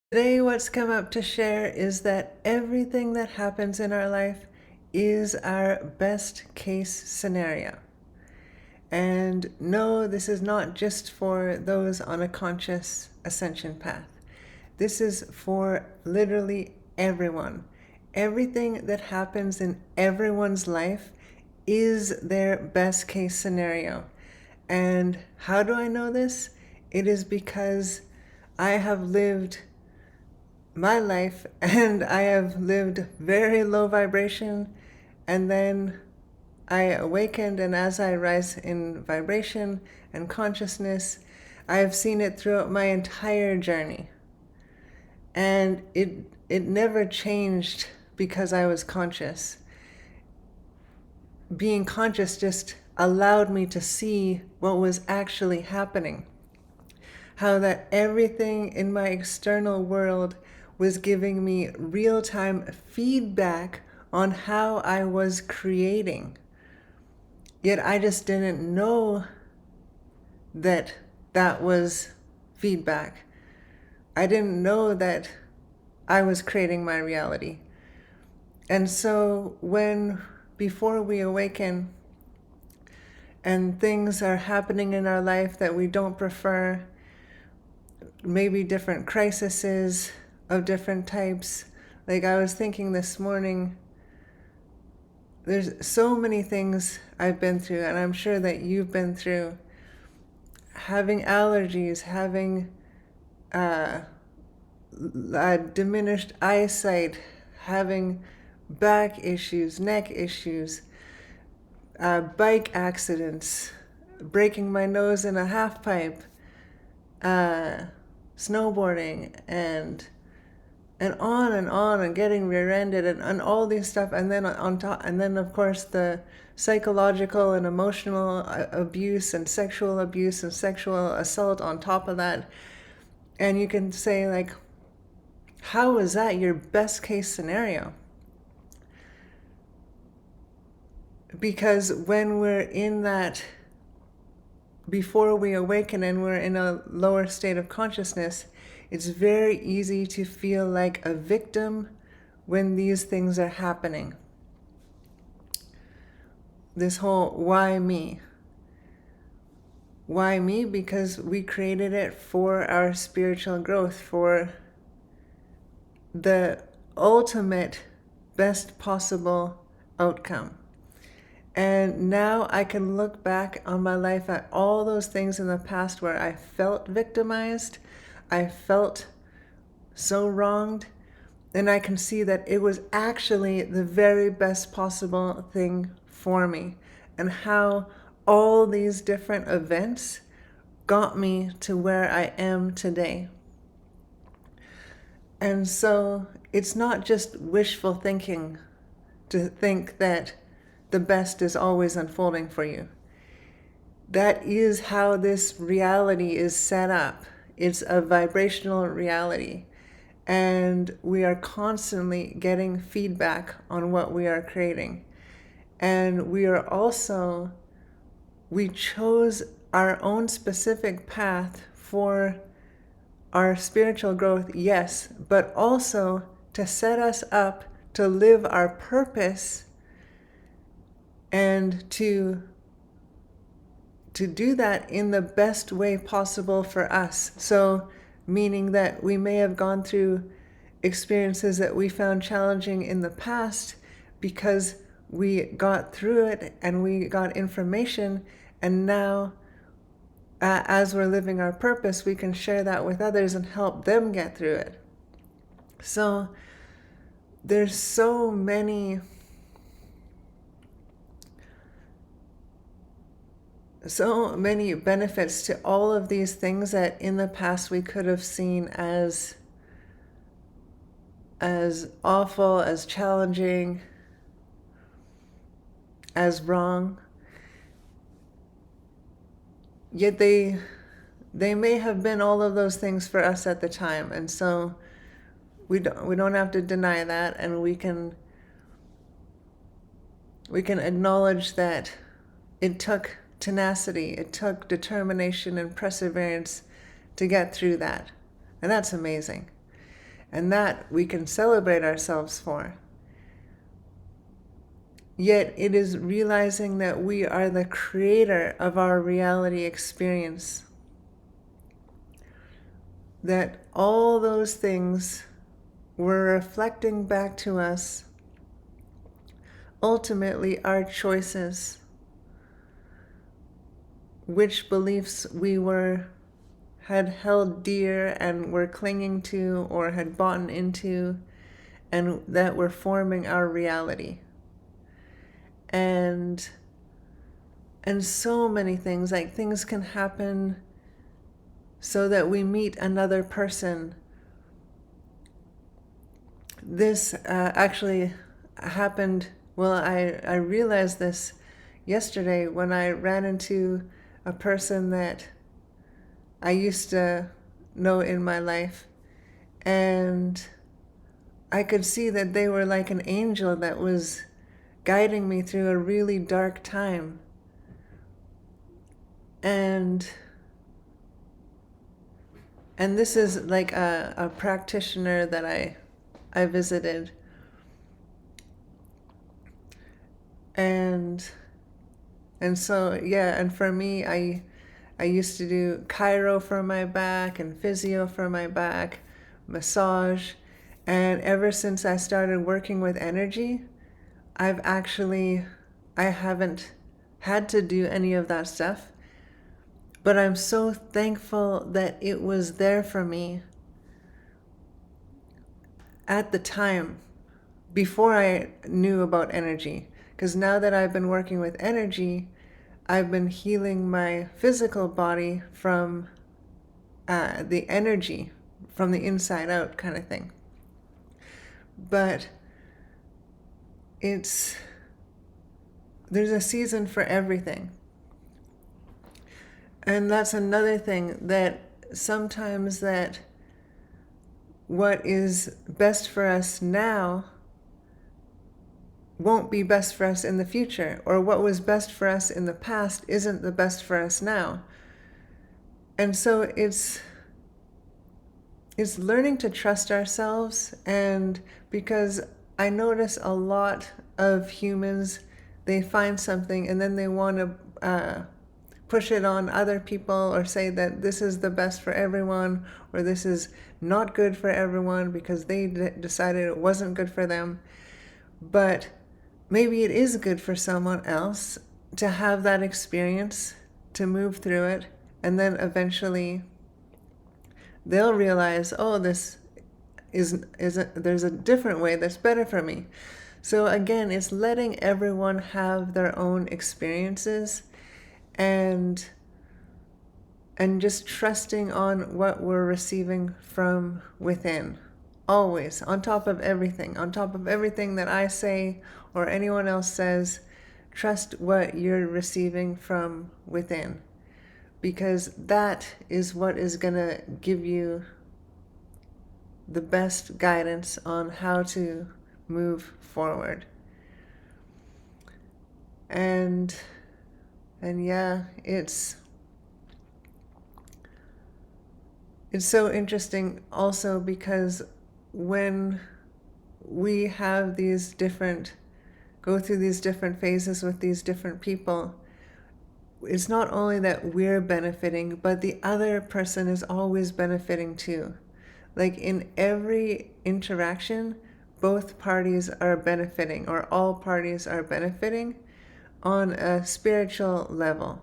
Today, what's come up to share is that everything that happens in our life is our best case scenario. And no, this is not just for those on a conscious ascension path. This is for literally everyone. Everything that happens in everyone's life is their best case scenario. And how do I know this? It is because I have lived my life and I have lived very low vibration, and then I awakened, and as I rise in vibration and consciousness, I have seen it throughout my entire journey. And it never changed because I was conscious. Being conscious just allowed me to see what was actually happening. How that everything in my external world was giving me real-time feedback on how I was creating. Yet I just didn't know that that was feedback. I didn't know that I was creating my reality. And so before we awaken and things are happening in our life that we don't prefer, maybe different crises of different types. Like I was thinking this morning, there's so many things I've been through, and I'm sure that you've been through. Having allergies, having diminished eyesight, having back issues, neck issues, bike accidents, breaking my nose in a half pipe, snowboarding, and on and getting rear-ended, and all these stuff, and then on top, and then of course the psychological and emotional abuse and sexual assault on top of that. And you can say, like, how is that your best case scenario? Because when we're in that, before we awaken and we're in a lower state of consciousness, it's very easy to feel like a victim when these things are happening. This whole why me? Why me? Because we created it for our spiritual growth, for the ultimate best possible outcome. And now I can look back on my life at all those things in the past where I felt victimized, I felt so wronged, and I can see that it was actually the very best possible thing for me, and how all these different events got me to where I am today. And so it's not just wishful thinking to think that the best is always unfolding for you. That is how this reality is set up. It's a vibrational reality. And we are constantly getting feedback on what we are creating. And we chose our own specific path for our spiritual growth, yes, but also to set us up to live our purpose and to do that in the best way possible for us. So, meaning that we may have gone through experiences that we found challenging in the past because we got through it and we got information, and now as we're living our purpose, we can share that with others and help them get through it. So there's so many benefits to all of these things that in the past we could have seen as awful, as challenging, as wrong. Yet they may have been all of those things for us at the time, and so we don't have to deny that, and we can acknowledge that it took tenacity, it took determination and perseverance to get through that, and that's amazing. And that we can celebrate ourselves for. Yet it is realizing that we are the creator of our reality experience. That all those things were reflecting back to us ultimately our choices, which beliefs we had held dear and were clinging to or had bought into, and that were forming our reality. And so many things, like things can happen so that we meet another person. This actually happened, well, I realized this yesterday when I ran into a person that I used to know in my life, and I could see that they were like an angel that was guiding me through a really dark time. And this is like a practitioner that I visited. And so, yeah, and for me, I used to do chiro for my back and physio for my back, massage. And ever since I started working with energy, I haven't had to do any of that stuff. But I'm so thankful that it was there for me at the time, before I knew about energy. Because now that I've been working with energy, I've been healing my physical body from the energy, from the inside out kind of thing. But there's a season for everything. And that's another thing, that sometimes that what is best for us now won't be best for us in the future, or what was best for us in the past isn't the best for us now. And so it's learning to trust ourselves. And because I notice a lot of humans, they find something and then they want to push it on other people, or say that this is the best for everyone, or this is not good for everyone because they decided it wasn't good for them. But maybe it is good for someone else to have that experience, to move through it, and then eventually they'll realize, oh, this there's a different way that's better for me. So again, it's letting everyone have their own experiences, and just trusting on what we're receiving from within. Always, on top of everything that I say or anyone else says, trust what you're receiving from within, because that is what is going to give you the best guidance on how to move forward. And yeah, it's so interesting also, because when we have go through these different phases with these different people, it's not only that we're benefiting, but the other person is always benefiting too. Like in every interaction, both parties are benefiting, or all parties are benefiting on a spiritual level.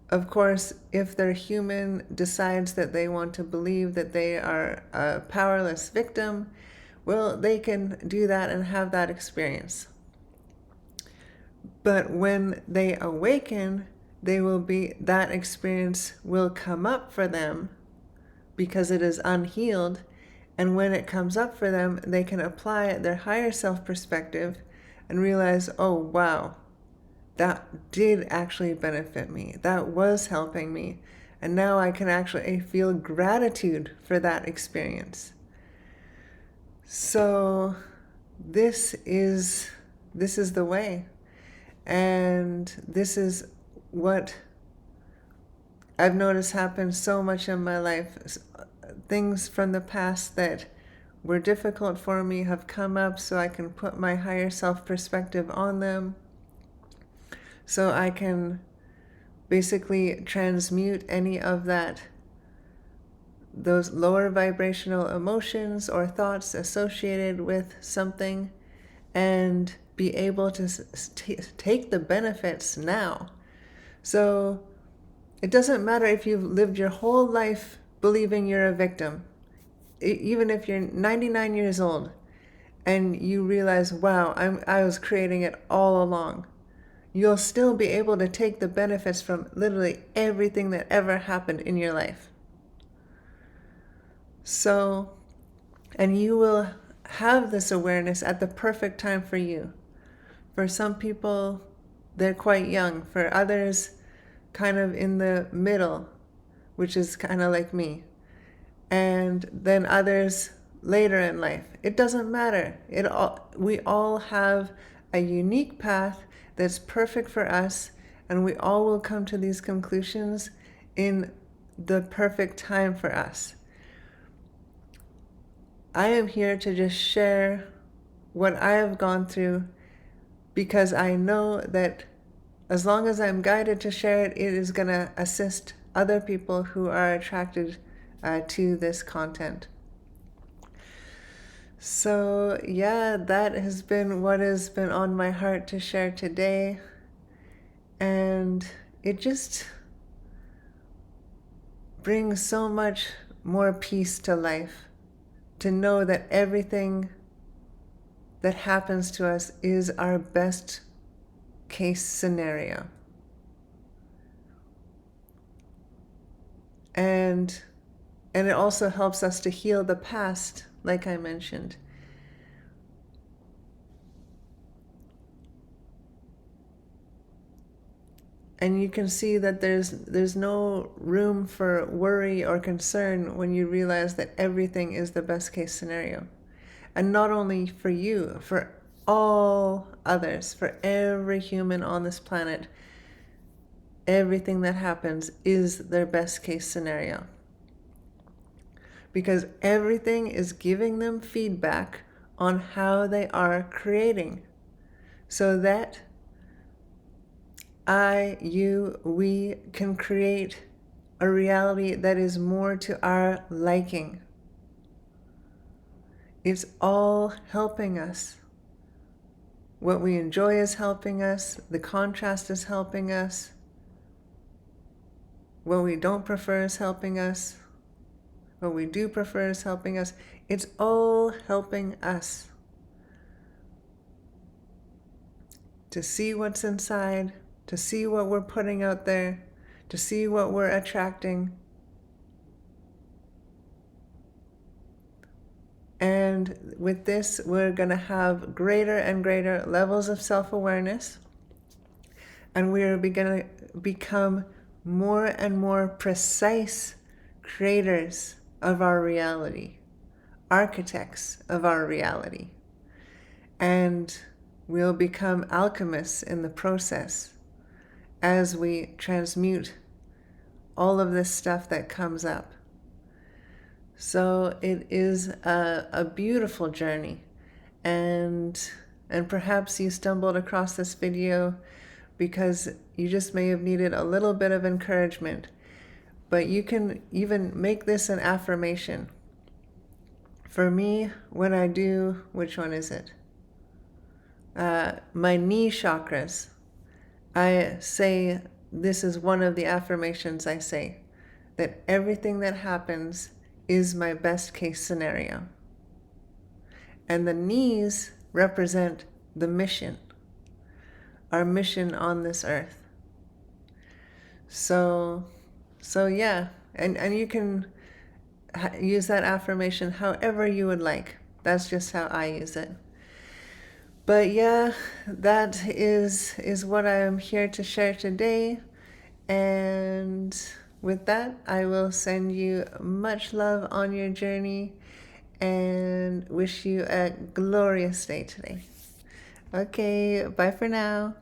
Of course, if their human decides that they want to believe that they are a powerless victim, well, they can do that and have that experience. But when they awaken, that experience will come up for them because it is unhealed. And when it comes up for them, they can apply their higher self perspective and realize, oh, wow, that did actually benefit me. That was helping me. And now I can actually feel gratitude for that experience. So this is the way. And this is what I've noticed happen so much in my life. Things from the past that were difficult for me have come up so I can put my higher self perspective on them, so I can basically transmute any of those lower vibrational emotions or thoughts associated with something, and be able to take the benefits now. So it doesn't matter if you've lived your whole life believing you're a victim. Even if you're 99 years old and you realize, wow, I was creating it all along, you'll still be able to take the benefits from literally everything that ever happened in your life. So, and you will have this awareness at the perfect time for you. For some people, they're quite young. For others, kind of in the middle, which is kind of like me. And then others later in life. It doesn't matter. We all have a unique path that's perfect for us, and we all will come to these conclusions in the perfect time for us. I am here to just share what I have gone through, because I know that as long as I'm guided to share it, it is going to assist other people who are attracted to this content. So yeah, that has been what has been on my heart to share today. And it just brings so much more peace to life to know that everything that happens to us is our best case scenario. And it also helps us to heal the past, like I mentioned. And you can see that there's no room for worry or concern when you realize that everything is the best case scenario. And not only for you, for all others, for every human on this planet, everything that happens is their best case scenario. Because everything is giving them feedback on how they are creating, so that we can create a reality that is more to our liking. It's all helping us. What we enjoy is helping us. The contrast is helping us. What we don't prefer is helping us. What we do prefer is helping us. It's all helping us to see what's inside, to see what we're putting out there, to see what we're attracting. And with this, we're going to have greater and greater levels of self-awareness. And we are going to become more and more precise creators of our reality, architects of our reality. And we'll become alchemists in the process as we transmute all of this stuff that comes up. So it is a beautiful journey. And perhaps you stumbled across this video because you just may have needed a little bit of encouragement. But you can even make this an affirmation. For me, when I do, which one is it? My knee chakras, I say, this is one of the affirmations I say, that everything that happens is my best case scenario. And the knees represent the mission, our mission on this earth. So yeah, and you can use that affirmation however you would like. That's just how I use it. But yeah, that is what I am here to share today. And with that, I will send you much love on your journey and wish you a glorious day today. Okay, bye for now.